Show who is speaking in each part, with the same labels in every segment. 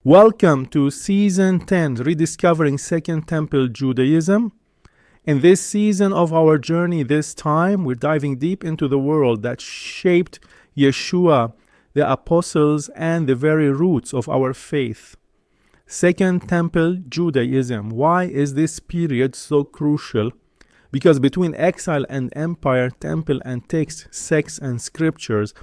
Speaker 1: Welcome to Season 10, Rediscovering Second Temple Judaism. In this season of our journey this time, we're diving deep into the world that shaped Yeshua, the apostles, and the very roots of our faith. Second Temple Judaism. Why is this period so crucial? Because between exile and empire, temple and text, sects and scriptures,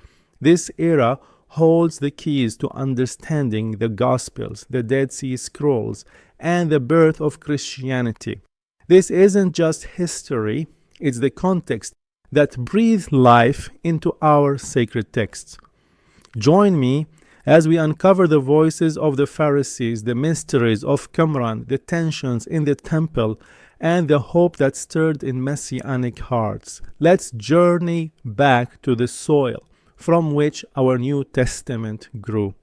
Speaker 1: this era holds the keys to understanding the Gospels, the Dead Sea Scrolls, and the birth of Christianity. This isn't just history, it's the context that breathes life into our sacred texts. Join me as we uncover the voices of the Pharisees, the mysteries of Qumran, the tensions in the temple, and the hope that stirred in Messianic hearts. Let's journey back to the soil from which our New Testament grew.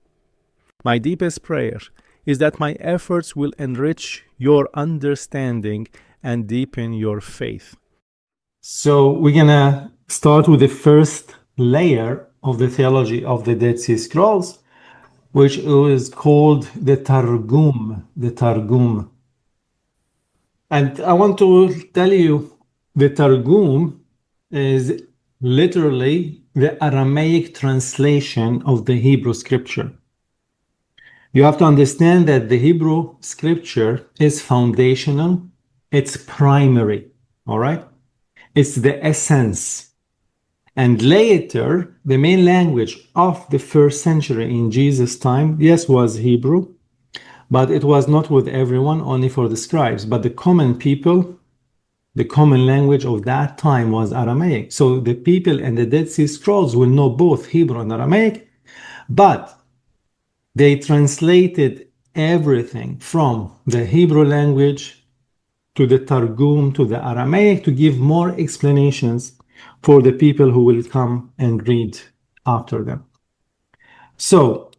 Speaker 1: My deepest prayer is that my efforts will enrich your understanding and deepen your faith. So we're going to start with the first layer of the theology of the Dead Sea Scrolls, which is called the Targum, And I want to tell you, the Targum is literally the Aramaic translation of the Hebrew scripture. You have to understand that the Hebrew scripture is foundational, it's primary, all right? It's the essence. And later, the main language of the first century in Jesus' time, yes, was Hebrew, but it was not with everyone, only for the scribes. But the common people, the common language of that time was Aramaic. So the people in the Dead Sea Scrolls will know both Hebrew and Aramaic, but they translated everything from the Hebrew language to the Targum to the Aramaic to give more explanations for the people who will come and read after them. So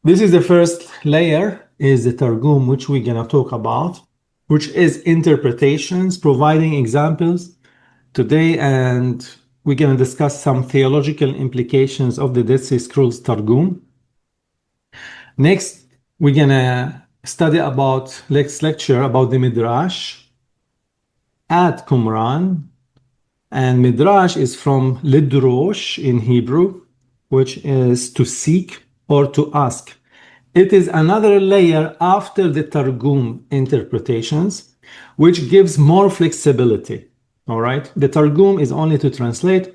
Speaker 1: this is the first layer, is the Targum, which we're going to talk about, which is interpretations, providing examples today, and we're going to discuss some theological implications of the Dead Sea Scrolls Targum. Next, we're going to study about, next lecture about the Midrash at Qumran, and Midrash is from Lidrosh in Hebrew, which is to seek or to ask. It is another layer after the Targum interpretations, which gives more flexibility. All right, the Targum is only to translate,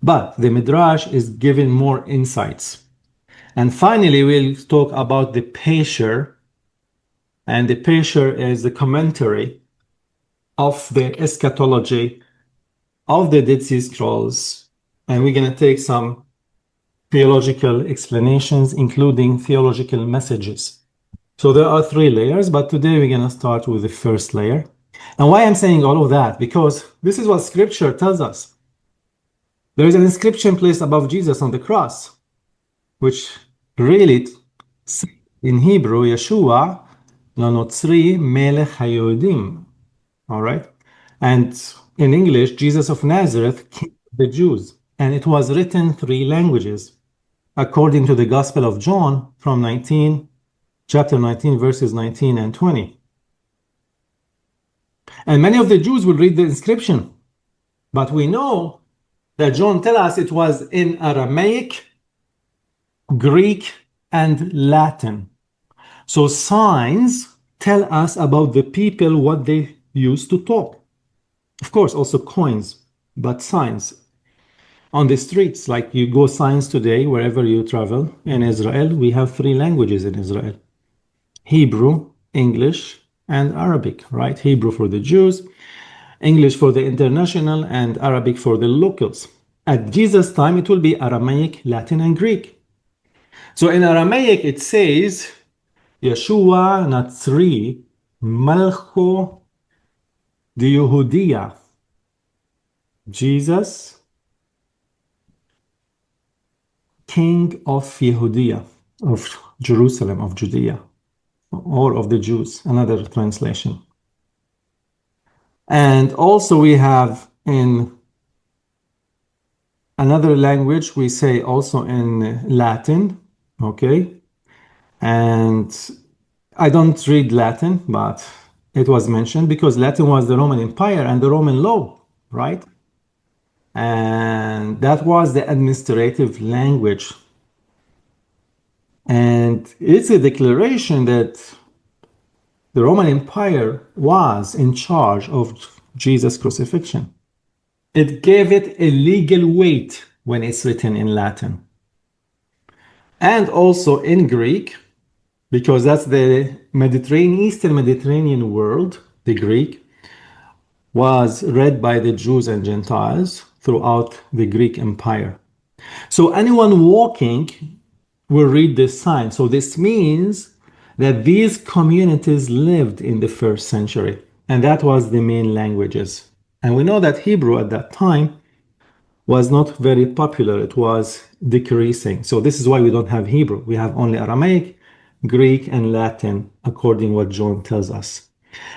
Speaker 1: but the Midrash is giving more insights. And finally, we'll talk about the Pesher, and the Pesher is the commentary of the eschatology of the Dead Sea Scrolls, and we're going to take some theological explanations, including theological messages. So there are three layers, but today we're going to start with the first layer. And why I'm saying all of that? Because this is what scripture tells us. There is an inscription placed above Jesus on the cross, which really, in Hebrew, Yeshua, Notzri Melech HaYodim. All right? And in English, Jesus of Nazareth, King of the Jews. And it was written 3 languages, according to the Gospel of John from chapter 19, verses 19 and 20. And many of the Jews will read the inscription, but we know that John tells us it was in Aramaic, Greek, and Latin. So signs tell us about the people, what they used to talk. Of course, also coins, but signs. On the streets, like you go signs today, wherever you travel in Israel, we have 3 languages in Israel: Hebrew, English, and Arabic, right? Hebrew for the Jews, English for the international, and Arabic for the locals. At Jesus' time, it will be Aramaic, Latin, and Greek. So in Aramaic, it says, Yeshua Natsri Malcho de Yehudia. Jesus, King of Yehudia, of Jerusalem, of Judea, or of the Jews, another translation. And also we have in another language, we say also in Latin, okay? And I don't read Latin, but it was mentioned because Latin was the Roman Empire and the Roman law, right? And that was the administrative language. And it's a declaration that the Roman Empire was in charge of Jesus' crucifixion. It gave it a legal weight when it's written in Latin. And also in Greek, because that's the Mediterranean, Eastern Mediterranean world, the Greek, was read by the Jews and Gentiles throughout the Greek Empire. So anyone walking will read this sign. So this means that these communities lived in the first century, and that was the main languages. And we know that Hebrew at that time was not very popular. It was decreasing. So this is why we don't have Hebrew. We have only Aramaic, Greek, and Latin, according what John tells us.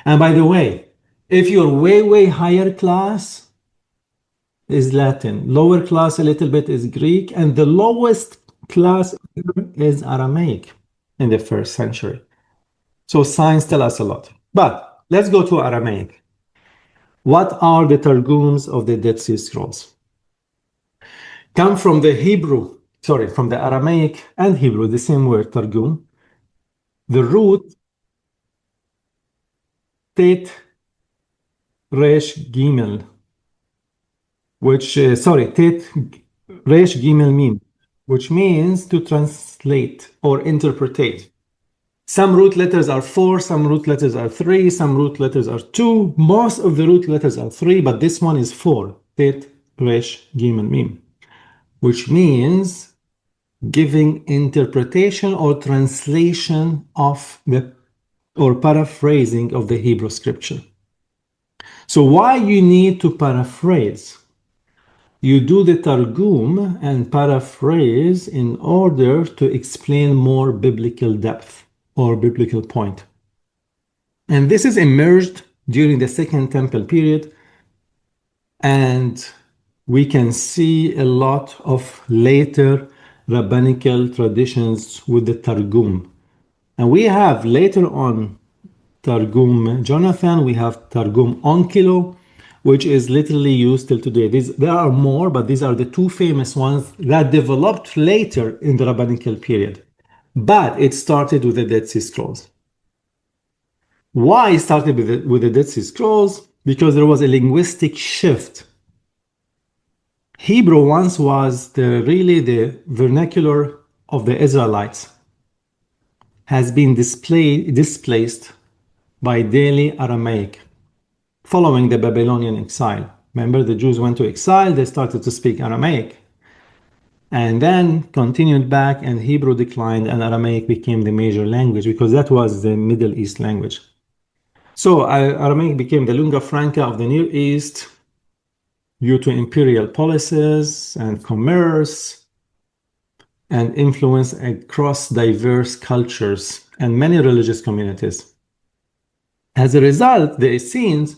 Speaker 1: And by the way, if you're way, way higher class, is Latin. Lower class a little bit is Greek, and the lowest class is Aramaic in the first century. So signs tell us a lot. But let's go to Aramaic. What are the Targums of the Dead Sea Scrolls? Come from the Hebrew, sorry, from the Aramaic and Hebrew, the same word, Targum. The root, Tet Resh Gimel, which, Tet Resh Gimel Mim, which means to translate or interpret. Some root letters are 4, some root letters are 3, some root letters are 2. Most of the root letters are 3, but this one is 4. Tet Resh Gimel Mim, which means giving interpretation or translation of the or paraphrasing of the Hebrew scripture. So why you need to paraphrase? You do the Targum and paraphrase in order to explain more biblical depth or biblical point. And this is emerged during the Second Temple period, and we can see a lot of later rabbinical traditions with the Targum. And we have later on Targum Jonathan, we have Targum Onkilo, which is literally used till today. There are more, but these are the two famous ones that developed later in the rabbinical period. But it started with the Dead Sea Scrolls. Why it started with the Dead Sea Scrolls? Because there was a linguistic shift. Hebrew once was really the vernacular of the Israelites, has been displaced by daily Aramaic following the Babylonian exile. Remember, the Jews went to exile, they started to speak Aramaic, and then continued back, and Hebrew declined, and Aramaic became the major language because that was the Middle East language. So Aramaic became the lingua franca of the Near East due to imperial policies and commerce and influence across diverse cultures and many religious communities. As a result, the Essenes,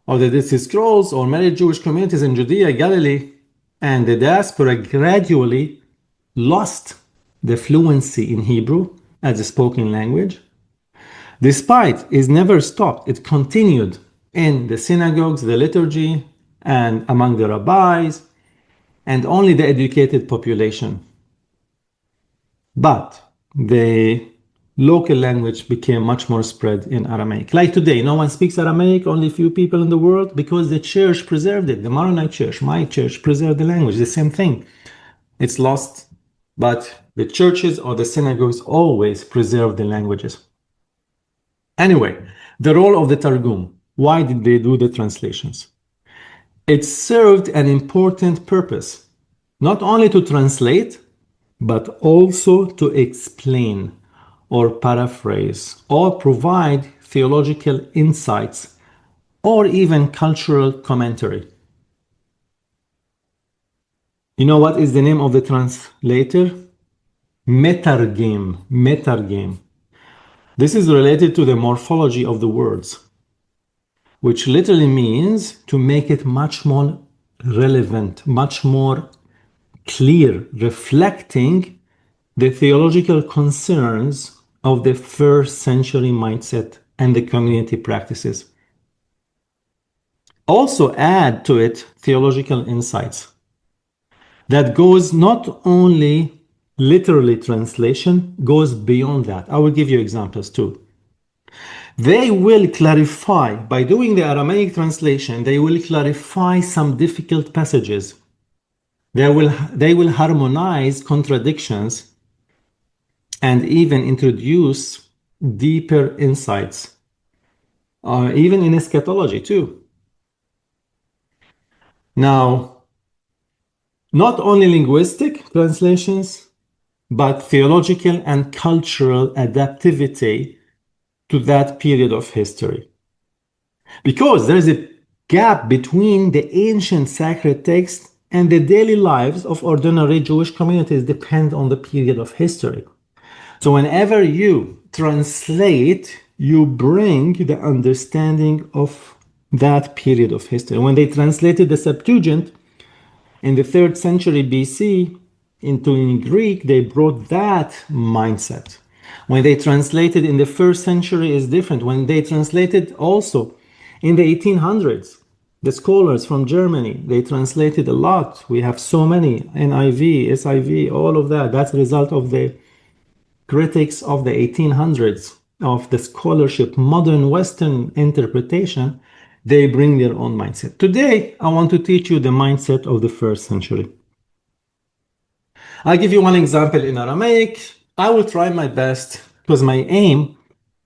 Speaker 1: or the Dead Sea Scrolls, or many Jewish communities in Judea, Galilee, and the diaspora gradually lost the fluency in Hebrew as a spoken language. Despite it never stopped, it continued in the synagogues, the liturgy, and among the rabbis, and only the educated population. But the local language became much more spread in Aramaic. Like today, no one speaks Aramaic, only a few people in the world, because the church preserved it. The Maronite church, my church, preserved the language. The same thing. It's lost, but the churches or the synagogues always preserve the languages. Anyway, the role of the Targum. Why did they do the translations? It served an important purpose, not only to translate, but also to explain or paraphrase or provide theological insights or even cultural commentary. You know what is the name of the translator? Metargim. Metargim. This is related to the morphology of the words, which literally means to make it much more relevant, much more clear, reflecting the theological concerns of the first century mindset and the community practices. Also add to it theological insights that goes not only literally translation, goes beyond that. I will give you examples too. They will clarify, by doing the Aramaic translation, they will clarify some difficult passages. They will harmonize contradictions and even introduce deeper insights, even in eschatology too. Now, not only linguistic translations, but theological and cultural adaptivity to that period of history. Because there is a gap between the ancient sacred text and the daily lives of ordinary Jewish communities depend on the period of history. So whenever you translate, you bring the understanding of that period of history. When they translated the Septuagint in the 3rd century BC in Greek, they brought that mindset. When they translated in the 1st century is different. When they translated also in the 1800s, the scholars from Germany, they translated a lot. We have so many, NIV, SIV, all of that. That's a result of the critics of the 1800s, of the scholarship, modern Western interpretation. They bring their own mindset. Today, I want to teach you the mindset of the 1st century. I'll give you one example in Aramaic. I will try my best. It was my aim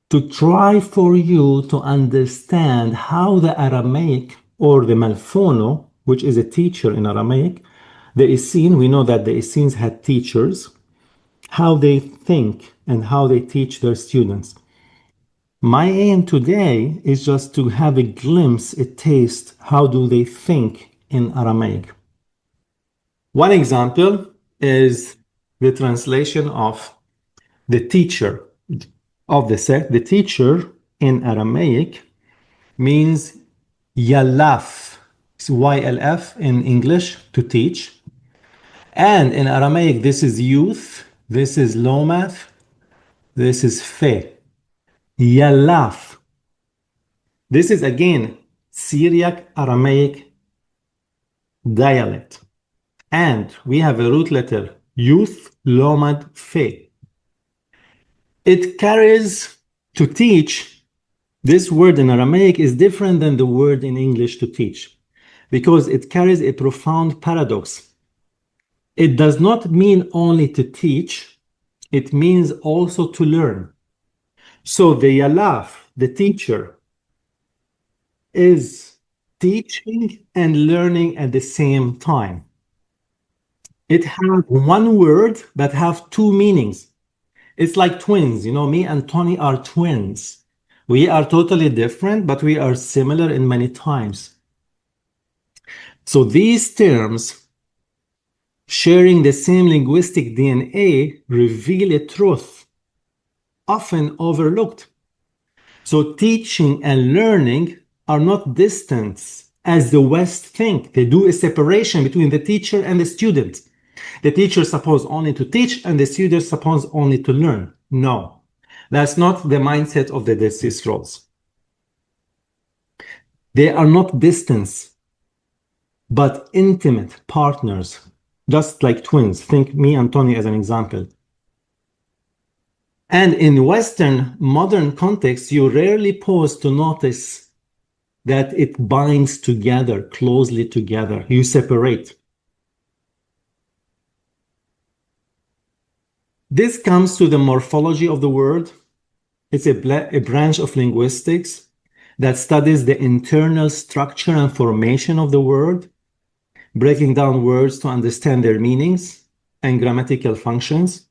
Speaker 1: to try for you to understand how the Aramaic or the Malfono, which is a teacher in Aramaic, the Essene, we know that the Essenes had teachers, how they think and how they teach their students. My aim today is just to have a glimpse, a taste, how do they think in Aramaic. One example is the translation of the teacher of the sect. The teacher in Aramaic means yalaf. It's YLF in English, to teach. And in Aramaic, this is youth, this is lomath, this is fe. Yalaf. This is again Syriac Aramaic dialect. And we have a root letter, youth, lomad, fe. It carries to teach. This word in Aramaic is different than the word in English to teach, because it carries a profound paradox. It does not mean only to teach, it means also to learn. So the Yalaf, the teacher, is teaching and learning at the same time. It has one word but have two meanings. It's like twins. You know, me and Tony are twins. We are totally different, but we are similar in many times. So these terms, sharing the same linguistic DNA, reveal a truth often overlooked. So teaching and learning are not distant as the West think. They do a separation between the teacher and the student. The teacher is supposed only to teach and the student is supposed only to learn. No, that's not the mindset of the Dead Sea Scrolls. They are not distant, but intimate partners, just like twins. Think me and Tony as an example. And in Western modern context, you rarely pause to notice that it binds together, closely together. You separate. This comes to the morphology of the word. It's a branch of linguistics that studies the internal structure and formation of the word, breaking down words to understand their meanings and grammatical functions.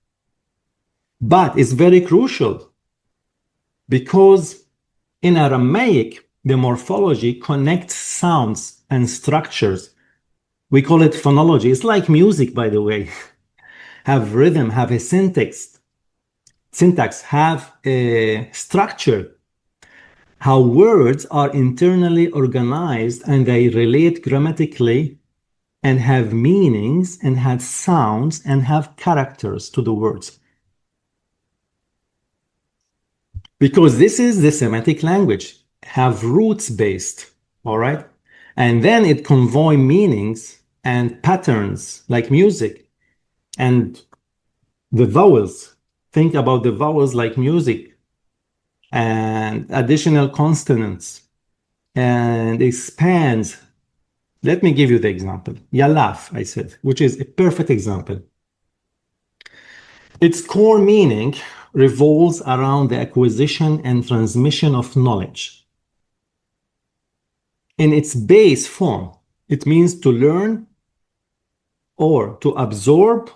Speaker 1: But it's very crucial because in Aramaic, the morphology connects sounds and structures. We call it phonology. It's like music, by the way. Have rhythm, have a syntax, have a structure. How words are internally organized and they relate grammatically and have meanings and have sounds and have characters to the words. Because this is the Semitic language, have roots based, all right? And then it convey meanings and patterns like music and the vowels. Think about the vowels like music and additional consonants and expands. Let me give you the example. Yalaf, I said, which is a perfect example. Its core meaning revolves around the acquisition and transmission of knowledge. In its base form, it means to learn or to absorb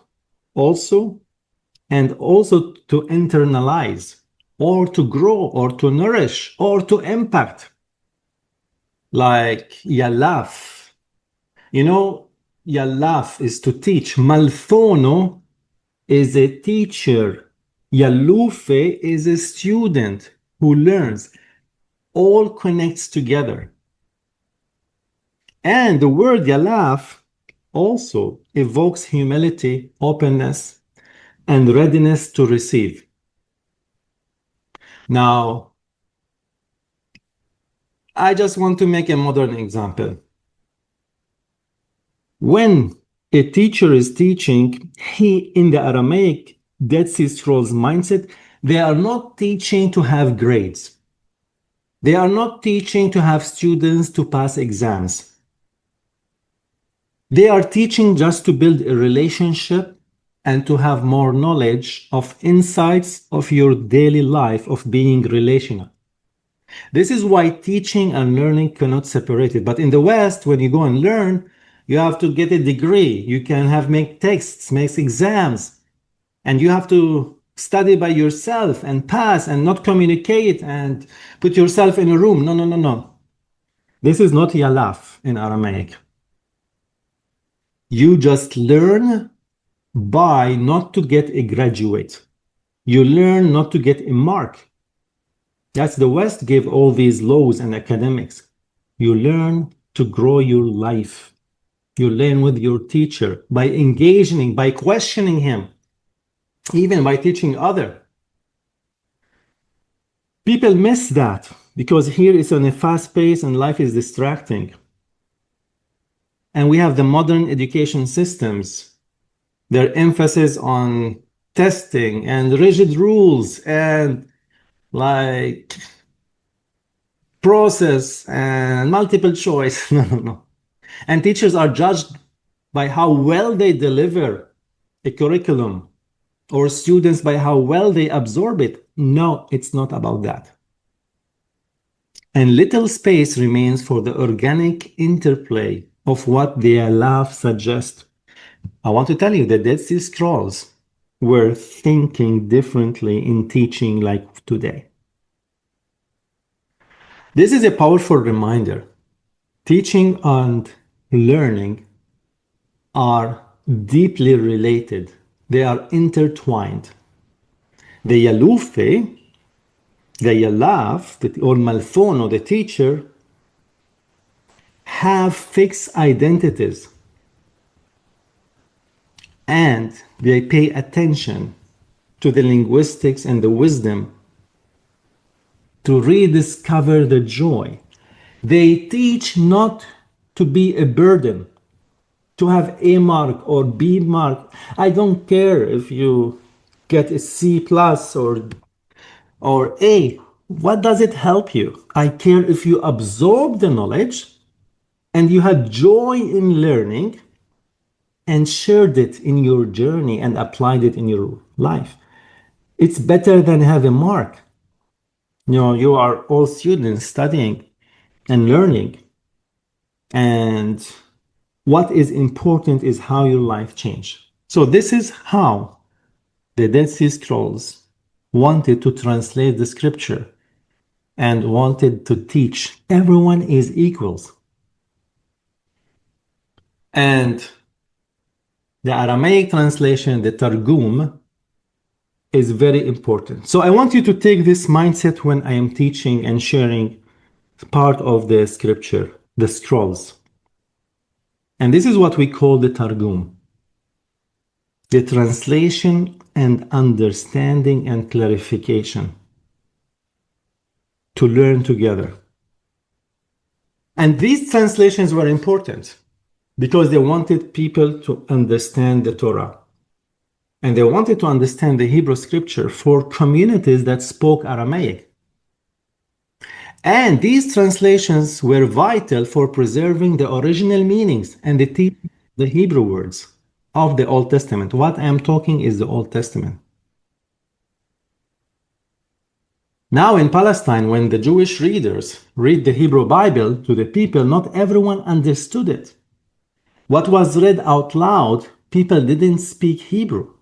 Speaker 1: also, and also to internalize or to grow or to nourish or to impact. Like Yalaf. You know, Yalaf is to teach. Malthono is a teacher. Yalufe is a student who learns. All connects together. And the word Yalaf also evokes humility, openness, and readiness to receive. Now, I just want to make a modern example. When a teacher is teaching, in the Aramaic Dead Sea Scrolls mindset, they are not teaching to have grades. They are not teaching to have students to pass exams. They are teaching just to build a relationship and to have more knowledge of insights of your daily life of being relational. This is why teaching and learning cannot separate it. But in the West, when you go and learn, you have to get a degree. You can make texts, make exams, and you have to study by yourself and pass and not communicate and put yourself in a room. No, no, no, no. This is not Yalaf in Aramaic. You just learn by not to get a graduate. You learn not to get a mark. That's the West gave all these laws and academics. You learn to grow your life. You learn with your teacher by engaging, by questioning him, even by teaching other. People miss that because here it's on a fast pace and life is distracting. And we have the modern education systems, their emphasis on testing and rigid rules and like process and multiple choice. No, no, no. And teachers are judged by how well they deliver a curriculum or students by how well they absorb it. No, it's not about that. And little space remains for the organic interplay of what the Alaf suggests. I want to tell you that Dead Sea Scrolls were thinking differently in teaching like today. This is a powerful reminder. Teaching and learning are deeply related. They are intertwined. The Yalufe, the Yalaf, or Malfono, the teacher, have fixed identities. And they pay attention to the linguistics and the wisdom to rediscover the joy. They teach not to be a burden, to have A mark or B mark. I don't care if you get a C plus or A. What does it help you? I care if you absorb the knowledge and you had joy in learning and shared it in your journey and applied it in your life. It's better than have a mark. You are all students studying and learning. And what is important is how your life changed. So this is how the Dead Sea Scrolls wanted to translate the scripture and wanted to teach everyone is equals. And the Aramaic translation, the Targum, is very important. So I want you to take this mindset when I am teaching and sharing part of the scripture, the scrolls. And this is what we call the Targum, the translation and understanding and clarification to learn together. And these translations were important because they wanted people to understand the Torah. And they wanted to understand the Hebrew scripture for communities that spoke Aramaic. And these translations were vital for preserving the original meanings and the Hebrew words of the Old Testament. What I'm talking is the Old Testament. Now in Palestine, when the Jewish readers read the Hebrew Bible to the people, not everyone understood it. What was read out loud, people didn't speak Hebrew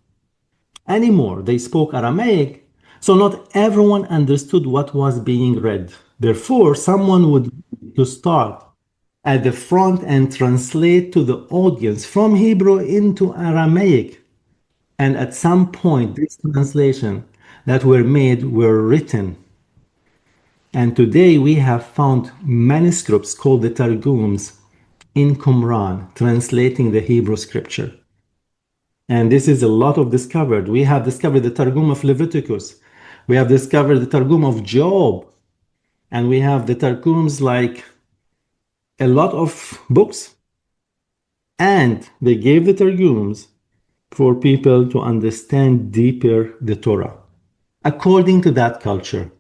Speaker 1: anymore. They spoke Aramaic, so not everyone understood what was being read. Therefore, someone would to start at the front and translate to the audience from Hebrew into Aramaic. And at some point, these translations that were made were written. And today we have found manuscripts called the Targums in Qumran, translating the Hebrew scripture. And this is a lot of discovered. We have discovered the Targum of Leviticus. We have discovered the Targum of Job. And we have the Targums like a lot of books. And they gave the Targums for people to understand deeper the Torah according to that culture.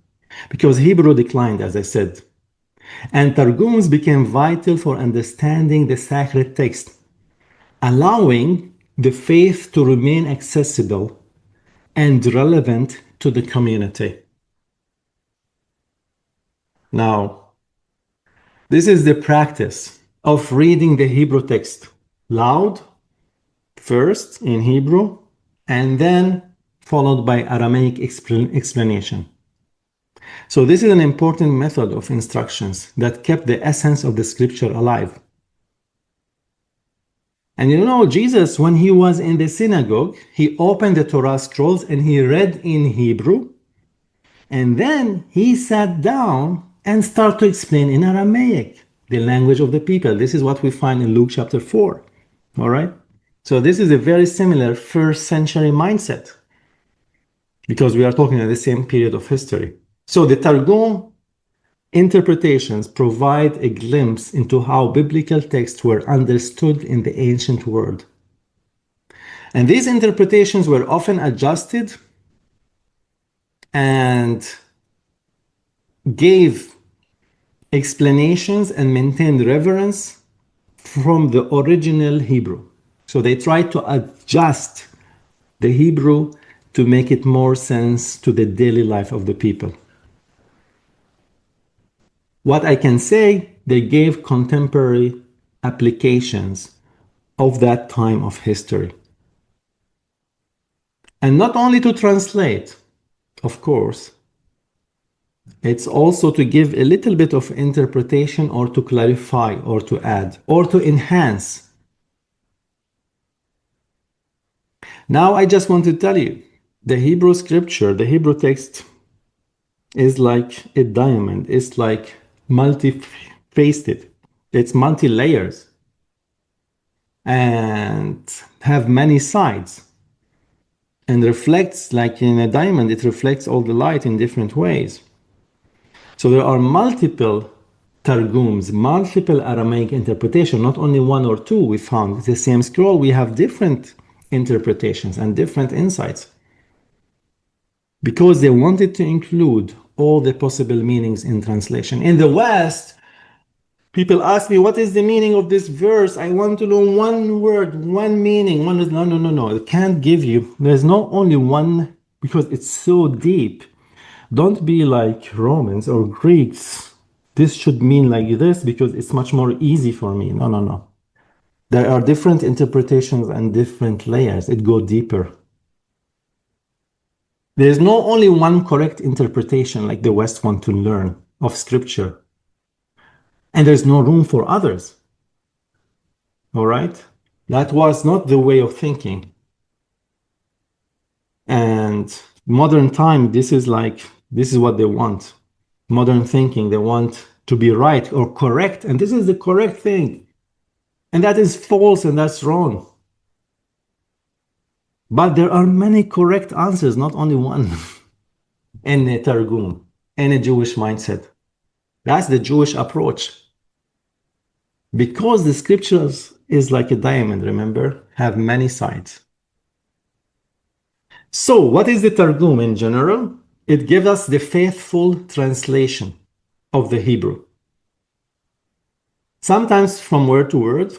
Speaker 1: Because Hebrew declined, as I said. And Targums became vital for understanding the sacred text, allowing the faith to remain accessible and relevant to the community. Now, this is the practice of reading the Hebrew text loud, first in Hebrew, and then followed by Aramaic explanation. So this is an important method of instructions that kept the essence of the scripture alive. And you know, Jesus, when he was in the synagogue, he opened the Torah scrolls and he read in Hebrew. And then he sat down and started to explain in Aramaic, the language of the people. This is what we find in Luke chapter 4. All right? So this is a very similar first century mindset because we are talking at the same period of history. So the Targum interpretations provide a glimpse into how biblical texts were understood in the ancient world. And these interpretations were often adjusted and gave explanations and maintained reverence from the original Hebrew. So they tried to adjust the Hebrew to make it more sense to the daily life of the people. What I can say, they gave contemporary applications of that time of history. And not only to translate, of course, it's also to give a little bit of interpretation or to clarify or to add or to enhance. Now I just want to tell you, the Hebrew scripture, the Hebrew text is like a diamond. It's like multi-faceted. It's multi-layers and have many sides and reflects, like in a diamond, it reflects all the light in different ways. So there are multiple Targums, multiple Aramaic interpretation, not only one or two we found. The same scroll, we have different interpretations and different insights because they wanted to include all the possible meanings in translation. In the West, people ask me, what is the meaning of this verse? I want to know one word, one meaning. No. It can't give you. There's not only one because it's so deep. Don't be like Romans or Greeks. This should mean like this because it's much more easy for me. No. There are different interpretations and different layers. It goes deeper. There's not only one correct interpretation like the West want to learn of scripture. And there's no room for others. All right? That was not the way of thinking. And modern time, this is what they want. Modern thinking, they want to be right or correct. And this is the correct thing. And that is false and that's wrong. But there are many correct answers, not only one, in the Targum, in a Jewish mindset. That's the Jewish approach. Because the scriptures is like a diamond, remember, have many sides. So what is the Targum in general? It gives us the faithful translation of the Hebrew. Sometimes from word to word,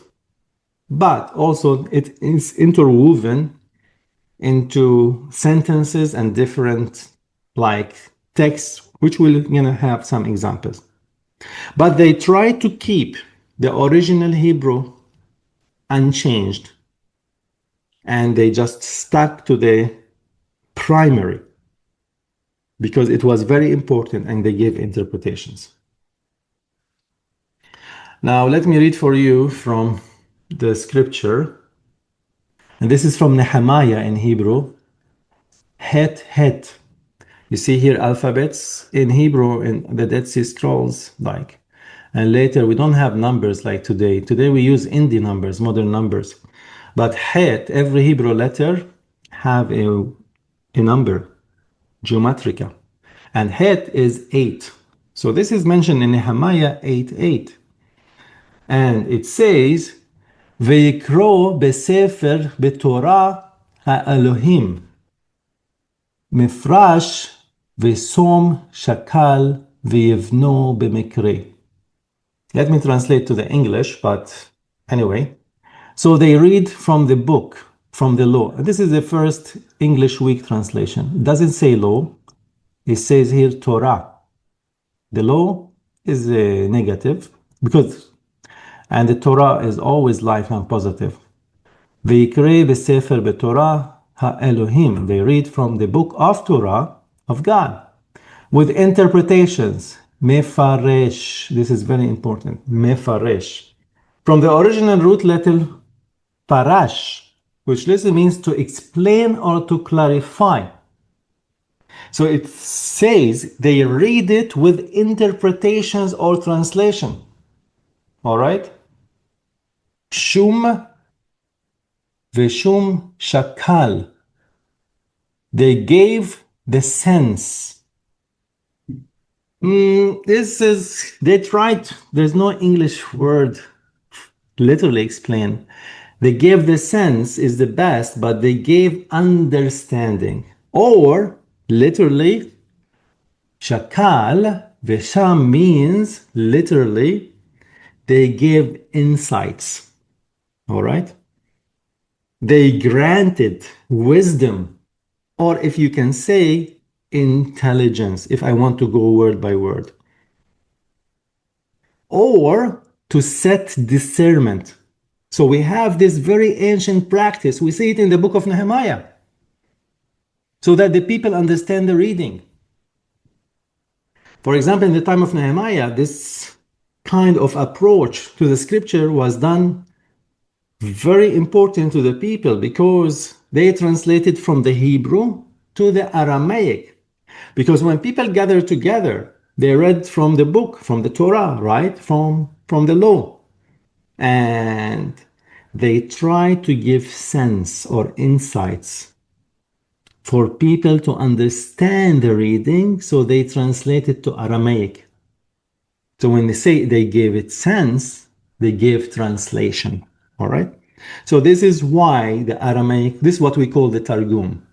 Speaker 1: but also it is interwoven into sentences and different like texts, which we're gonna have some examples. But they try to keep the original Hebrew unchanged, and they just stuck to the primary because it was very important and they gave interpretations. Now let me read for you from the scripture, and this is from Nehemiah in Hebrew. Het. You see here alphabets in Hebrew in the Dead Sea Scrolls, like, and later we don't have numbers like today. Today we useIndi numbers, modern numbers. But Het, every Hebrew letter have a number, geometrica. And Het is 8. So this is mentioned in Nehemiah 8:8. And it says, ויקרא בספר בתורה האלוהים מפרש ושום שקל ויבנו במקרה. Let me translate to the English, but anyway. So they read from the book, from the law. This is the first English weak translation. It doesn't say law. It says here Torah. The law is a negative because, and the Torah is always life and positive. ויקרא בספר בתורה האלוהים. They read from the book of Torah of God with interpretations. Mefaresh. This is very important. Mefaresh. From the original root letter parash, which literally means to explain or to clarify. So it says they read it with interpretations or translation. All right? Shum veshum shakal. They gave the sense. They tried, there's no English word literally explain. They gave the sense is the best, but they gave understanding. Or literally, shakal, vesham means literally, they gave insights. All right? They granted wisdom, or if you can say, intelligence, if I want to go word by word. Or to set discernment. So we have this very ancient practice. We see it in the book of Nehemiah. So that the people understand the reading. For example, in the time of Nehemiah, this kind of approach to the scripture was done very important to the people because they translated from the Hebrew to the Aramaic. Because when people gather together, they read from the book, from the Torah, right? From the law. And they try to give sense or insights for people to understand the reading, so they translate it to Aramaic. So when they say they gave it sense, they gave translation. All right? So this is why the Aramaic, this is what we call the Targum.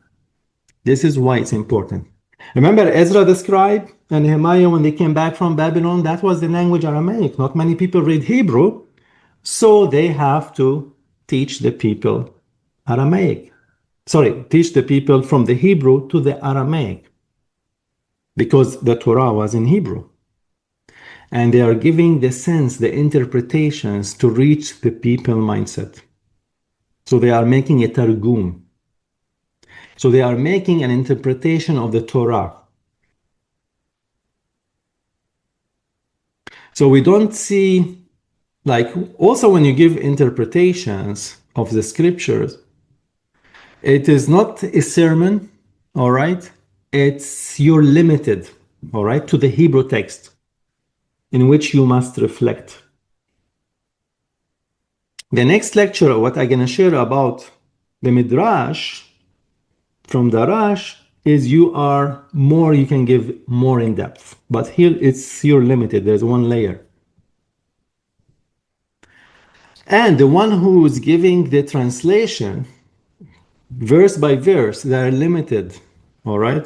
Speaker 1: This is why it's important. Remember Ezra the scribe and Nehemiah, when they came back from Babylon, that was the language Aramaic. Not many people read Hebrew, so they have to teach the people Aramaic. Sorry, teach the people from the Hebrew to the Aramaic, because the Torah was in Hebrew. And they are giving the sense, the interpretations to reach the people mindset. So they are making a Targum. So they are making an interpretation of the Torah. So we don't see, like, also when you give interpretations of the scriptures, it is not a sermon, all right? You're limited, all right, to the Hebrew text in which you must reflect. The next lecture, what I'm going to share about the Midrash from the Rash is you can give more in depth. But here you're limited. There's one layer. And the one who is giving the translation, verse by verse, they are limited. All right?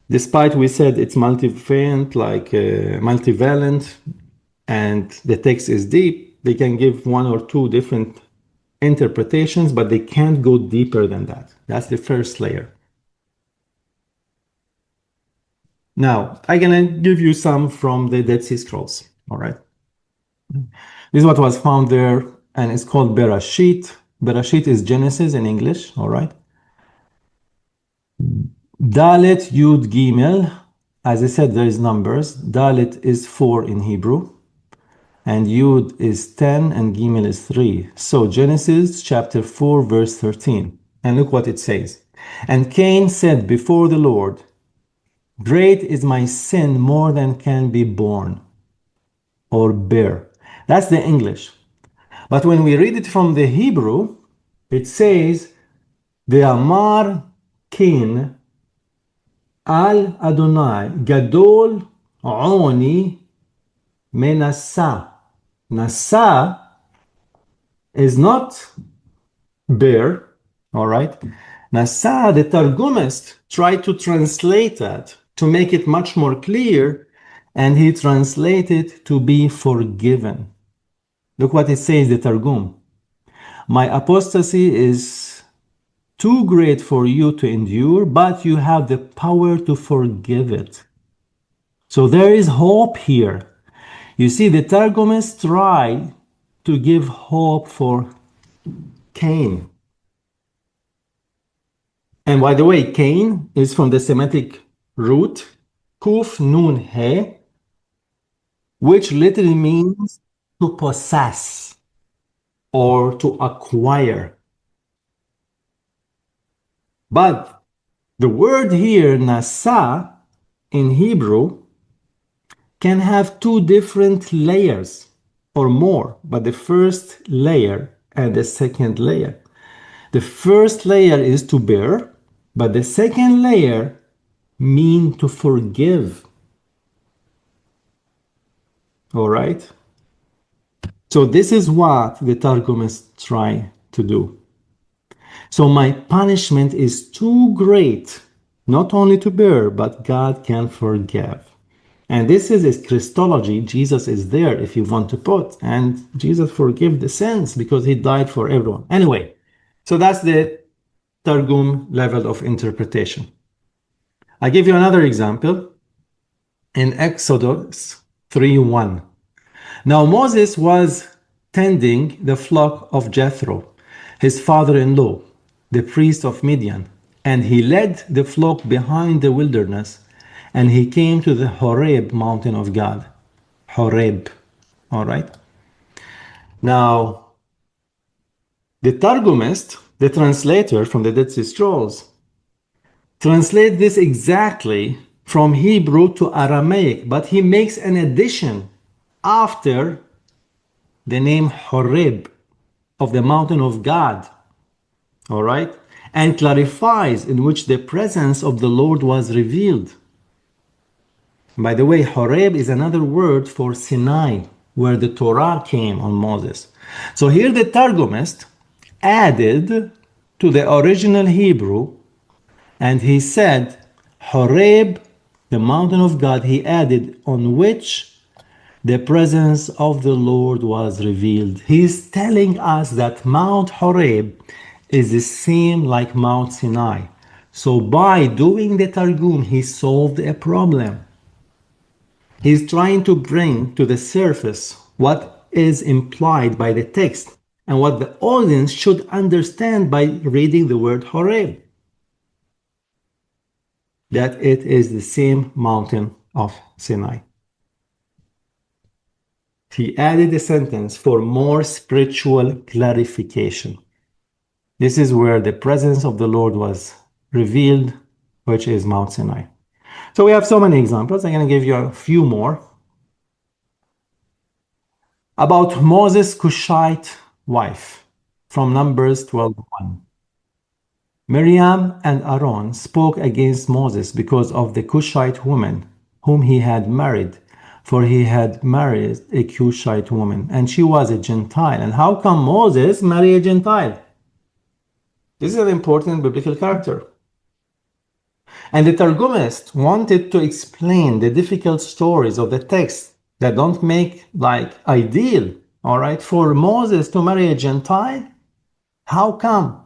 Speaker 1: Despite we said it's multivalent, multivalent, and the text is deep, they can give one or two different interpretations, but they can't go deeper than that. That's the first layer. Now, I'm going to give you some from the Dead Sea Scrolls. All right. This is what was found there, and it's called Bereshit. Bereshit is Genesis in English. All right. Dalet Yud Gimel. As I said, there is numbers. Dalet is 4 in Hebrew, and Yud is 10, and Gimel is 3. So Genesis chapter 4, verse 13. And look what it says. And Cain said before the Lord, great is my sin more than can be borne or bear. That's the English. But when we read it from the Hebrew, it says, Ve'amar Cain al Adonai gadol oni menasa. Nasa is not bear, all right? Nasa, the Targumist, tried to translate that to make it much more clear, and he translated to be forgiven. Look what it says, the Targum. My apostasy is too great for you to endure, but you have the power to forgive it. So there is hope here. You see, the Targumists try to give hope for Cain. And by the way, Cain is from the Semitic root, Kuf Nun He, which literally means to possess or to acquire. But the word here, Nasa, in Hebrew, can have two different layers or more, but the first layer and the second layer. The first layer is to bear, but the second layer means to forgive. All right? So this is what the Targumists try to do. So my punishment is too great, not only to bear, but God can forgive. And this is a Christology. Jesus is there if you want to put. And Jesus forgive the sins because he died for everyone. Anyway, so that's the Targum level of interpretation. I give you another example in Exodus 3:1. Now Moses was tending the flock of Jethro, his father-in-law, the priest of Midian, and he led the flock behind the wilderness, and he came to the Horeb mountain of God. Horeb, all right? Now, the Targumist, the translator from the Dead Sea Scrolls, translate this exactly from Hebrew to Aramaic, but he makes an addition after the name Horeb, of the mountain of God, all right, and clarifies in which the presence of the Lord was revealed. By the way, Horeb is another word for Sinai, where the Torah came on Moses. So here the Targumist added to the original Hebrew, and he said, Horeb, the mountain of God, he added, on which the presence of the Lord was revealed. He's telling us that Mount Horeb is the same like Mount Sinai. So by doing the Targum, he solved a problem. He's trying to bring to the surface what is implied by the text and what the audience should understand by reading the word Horeb. That it is the same mountain of Sinai. He added a sentence for more spiritual clarification. This is where the presence of the Lord was revealed, which is Mount Sinai. So we have so many examples. I'm going to give you a few more. About Moses' Cushite wife from Numbers 12:1. Miriam and Aaron spoke against Moses because of the Cushite woman whom he had married, for he had married a Cushite woman, and she was a Gentile. And how come Moses married a Gentile? This is an important biblical character. And the Targumist wanted to explain the difficult stories of the text that don't make like ideal, all right, for Moses to marry a Gentile. How come?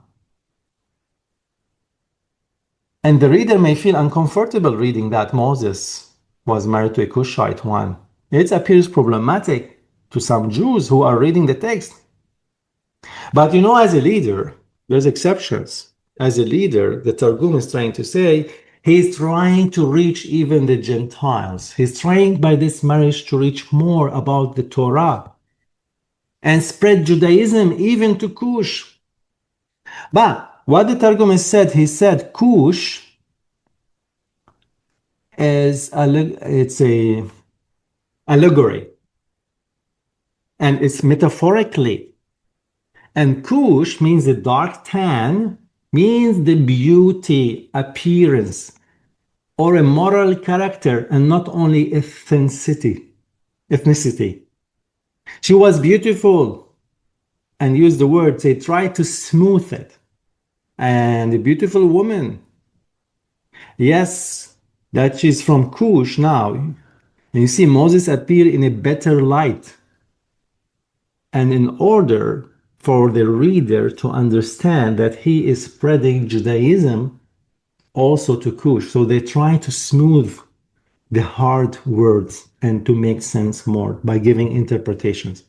Speaker 1: And the reader may feel uncomfortable reading that Moses was married to a Cushite one. It appears problematic to some Jews who are reading the text. But you know, as a leader, there's exceptions. As a leader, the Targum is trying to say, he's trying to reach even the Gentiles. He's trying by this marriage to reach more about the Torah and spread Judaism even to Cush. But what the Targum said, he said Cush is it's a allegory, and it's metaphorically. And Kush means the dark tan, means the beauty, appearance, or a moral character, and not only ethnicity. She was beautiful, and used the word, they tried to smooth it. And a beautiful woman. Yes, that she's from Cush now. And you see Moses appear in a better light. And in order for the reader to understand that he is spreading Judaism also to Cush. So they try to smooth the hard words and to make sense more by giving interpretations.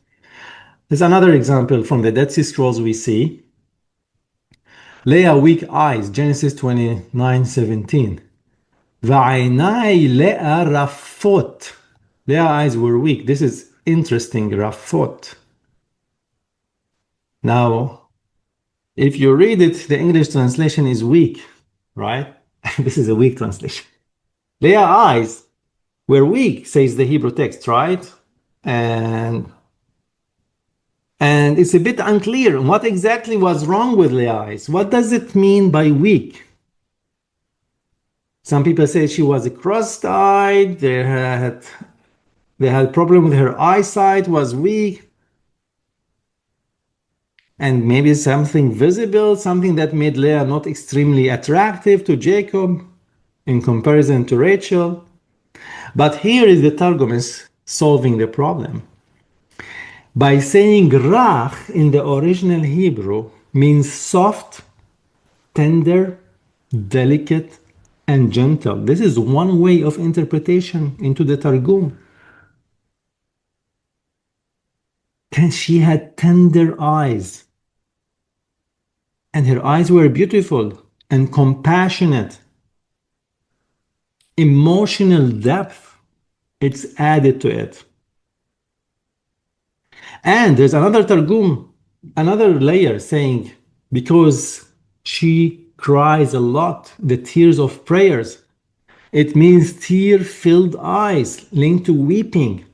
Speaker 1: There's another example from the Dead Sea Scrolls we see. Leah weak eyes, Genesis 29:17. Va'inai Leah rafot. Leah eyes were weak. This is interesting, rafot. Now, if you read it, the English translation is weak, right? This is a weak translation. Leah eyes were weak, says the Hebrew text, right? And it's a bit unclear what exactly was wrong with Leah's eyes. What does it mean by weak? Some people say she was cross-eyed. They had problem with her eyesight, was weak. And maybe something visible, something that made Leah not extremely attractive to Jacob in comparison to Rachel. But here is the Targumist solving the problem. By saying rach in the original Hebrew means soft, tender, delicate, and gentle. This is one way of interpretation into the Targum. She had tender eyes. And her eyes were beautiful and compassionate. Emotional depth, it's added to it. And there's another Targum, another layer saying, because she cries a lot, the tears of prayers, it means tear-filled eyes linked to weeping.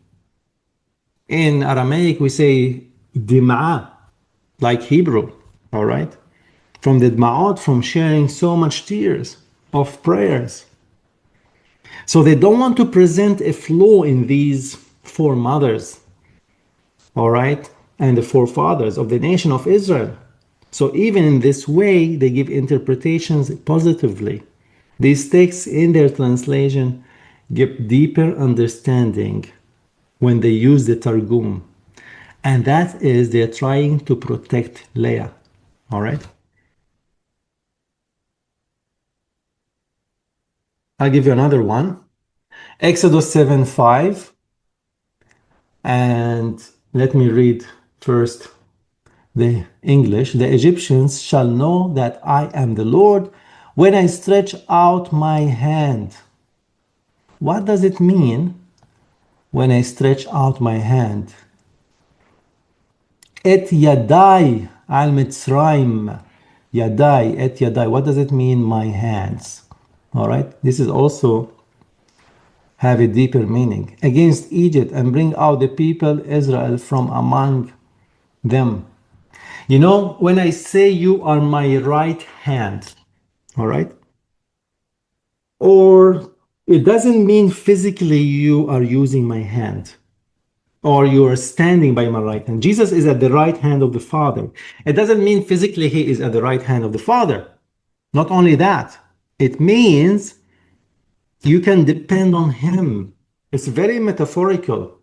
Speaker 1: In Aramaic, we say dim'a, like Hebrew, all right? From the dma'ot, from sharing so much tears of prayers. So they don't want to present a flaw in these four mothers, all right, and the forefathers of the nation of Israel. So even in this way, they give interpretations positively. These texts in their translation give deeper understanding when they use the Targum. And that is they're trying to protect Leah, all right? I'll give you another one. Exodus 7:5. And let me read first the English. The Egyptians shall know that I am the Lord when I stretch out my hand. What does it mean when I stretch out my hand? Et yadai al Mitzrayim. Yadai, et yadai. What does it mean, my hands? All right. This is also have a deeper meaning. Against Egypt and bring out the people Israel from among them. You know, when I say you are my right hand, all right? Or it doesn't mean physically you are using my hand or you are standing by my right hand. Jesus is at the right hand of the Father. It doesn't mean physically he is at the right hand of the Father. Not only that, it means you can depend on him. It's very metaphorical.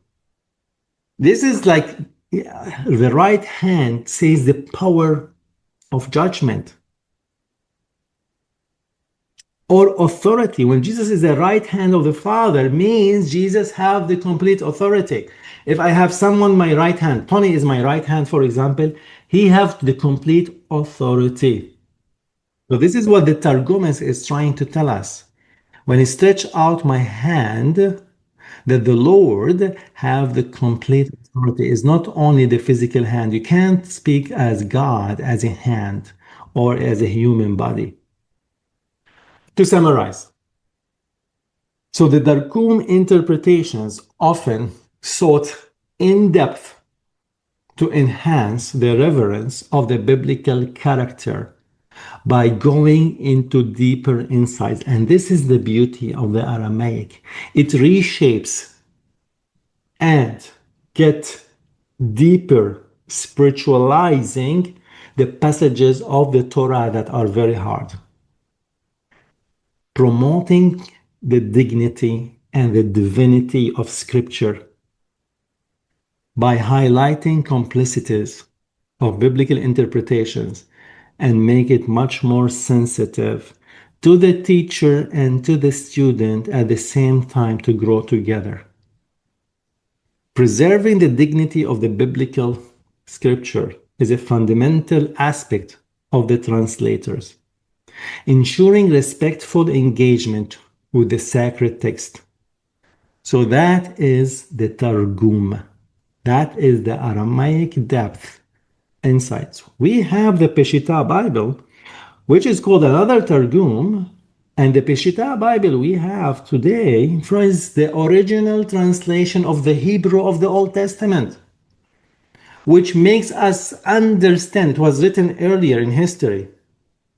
Speaker 1: This is like the right hand says the power of judgment or authority. When Jesus is the right hand of the Father, means Jesus have the complete authority. If I have someone my right hand, Tony is my right hand, for example, he have the complete authority. So this is what the Targumic is trying to tell us. When I stretch out my hand, that the Lord have the complete authority. Is not only the physical hand. You can't speak as God as a hand or as a human body. To summarize, so the Targum interpretations often sought in depth to enhance the reverence of the biblical character by going into deeper insights. And this is the beauty of the Aramaic. It reshapes and get deeper, spiritualizing the passages of the Torah that are very hard, promoting the dignity and the divinity of Scripture by highlighting complexities of biblical interpretations and make it much more sensitive to the teacher and to the student at the same time to grow together. Preserving the dignity of the biblical scripture is a fundamental aspect of the translators, ensuring respectful engagement with the sacred text. So that is the Targum. That is the Aramaic depth insights. We have the Peshitta Bible, which is called another Targum, and the Peshitta Bible we have today is the original translation of the Hebrew of the Old Testament, which makes us understand. It was written earlier in history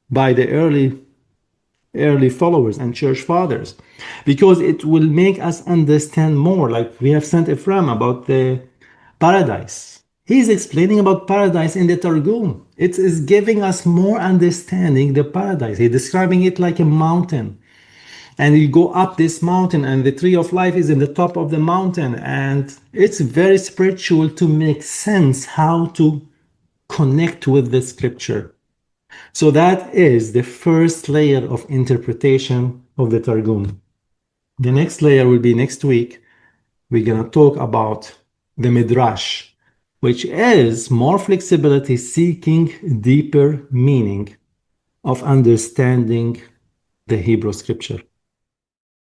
Speaker 1: by the early followers and church fathers, because it will make us understand more. Like we have sent Ephraim about the paradise. He's explaining about paradise in the Targum. It is giving us more understanding the paradise. He's describing it like a mountain. And you go up this mountain and the tree of life is in the top of the mountain. And it's very spiritual to make sense how to connect with the scripture. So that is the first layer of interpretation of the Targum. The next layer will be next week. We're going to talk about the Midrash, which is more flexibility, seeking deeper meaning of understanding the Hebrew scripture.